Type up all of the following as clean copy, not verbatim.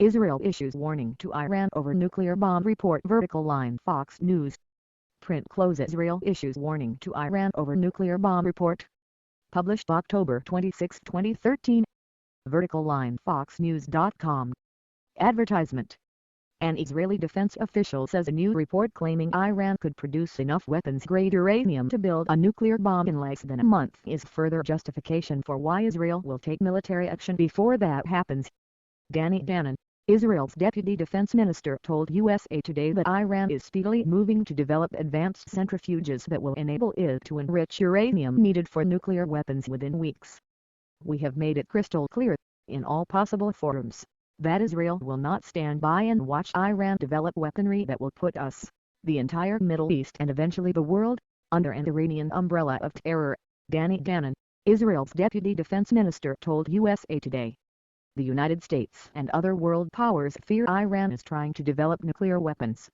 Israel issues warning to Iran over nuclear bomb report. Vertical line Fox News. Print close. Israel issues warning to Iran over nuclear bomb report. Published October 26, 2013. Vertical line foxnews.com. Advertisement. An Israeli defense official says a new report claiming Iran could produce enough weapons-grade uranium to build a nuclear bomb in less than a month is further justification for why Israel will take military action before that happens. Danny Danon, Israel's deputy defense minister, told USA Today that Iran is speedily moving to develop advanced centrifuges that will enable it to enrich uranium needed for nuclear weapons within weeks. We have made it crystal clear, in all possible forums, that Israel will not stand by and watch Iran develop weaponry that will put us, the entire Middle East and eventually the world, under an Iranian umbrella of terror, Danny Danon, Israel's deputy defense minister, told USA Today. The United States and other world powers fear Iran is trying to develop nuclear weapons.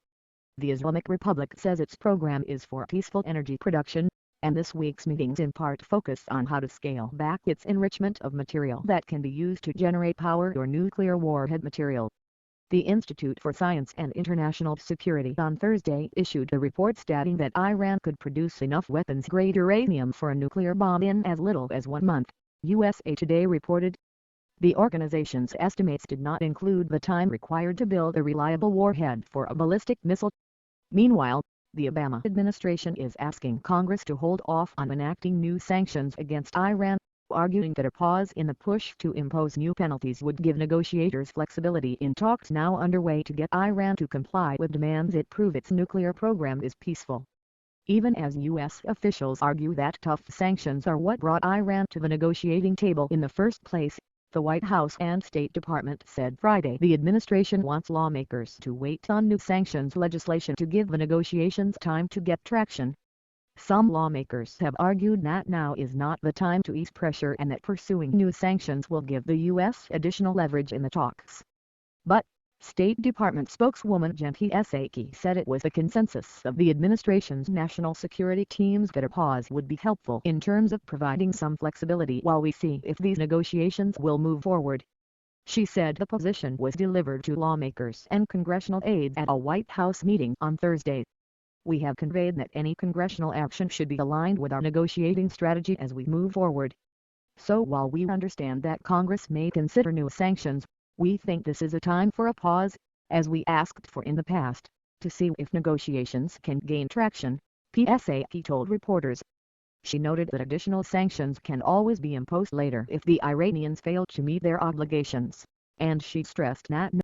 The Islamic Republic says its program is for peaceful energy production, and this week's meetings in part focus on how to scale back its enrichment of material that can be used to generate power or nuclear warhead material. The Institute for Science and International Security on Thursday issued a report stating that Iran could produce enough weapons-grade uranium for a nuclear bomb in as little as 1 month, USA Today reported. The organization's estimates did not include the time required to build a reliable warhead for a ballistic missile. Meanwhile, the Obama administration is asking Congress to hold off on enacting new sanctions against Iran, arguing that a pause in the push to impose new penalties would give negotiators flexibility in talks now underway to get Iran to comply with demands it prove its nuclear program is peaceful. Even as U.S. officials argue that tough sanctions are what brought Iran to the negotiating table in the first place, the White House and State Department said Friday the administration wants lawmakers to wait on new sanctions legislation to give the negotiations time to get traction. Some lawmakers have argued that now is not the time to ease pressure and that pursuing new sanctions will give the U.S. additional leverage in the talks. But, State Department spokeswoman Jen Psaki said it was the consensus of the administration's national security teams that a pause would be helpful in terms of providing some flexibility while we see if these negotiations will move forward. She said the position was delivered to lawmakers and congressional aides at a White House meeting on Thursday. We have conveyed that any congressional action should be aligned with our negotiating strategy as we move forward. So while we understand that Congress may consider new sanctions, we think this is a time for a pause, as we asked for in the past, to see if negotiations can gain traction, Psaki told reporters. She noted that additional sanctions can always be imposed later if the Iranians fail to meet their obligations, and she stressed that